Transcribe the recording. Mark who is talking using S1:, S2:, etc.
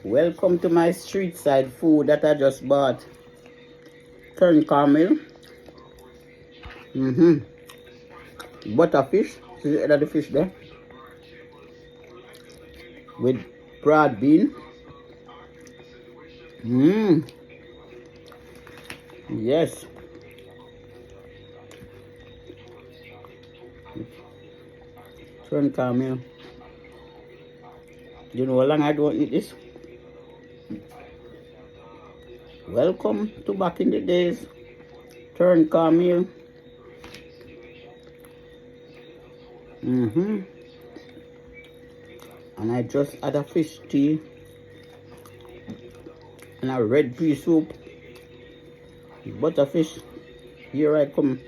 S1: Welcome to my street side food that I just bought. Turn caramel. Butterfish. See the head of the fish there? With broad bean. Yes. Turn caramel. You know how long I don't eat this? Welcome to back in the days. Turn caramel. And I just had a fish tea and a red pea soup. Butterfish. Here I come.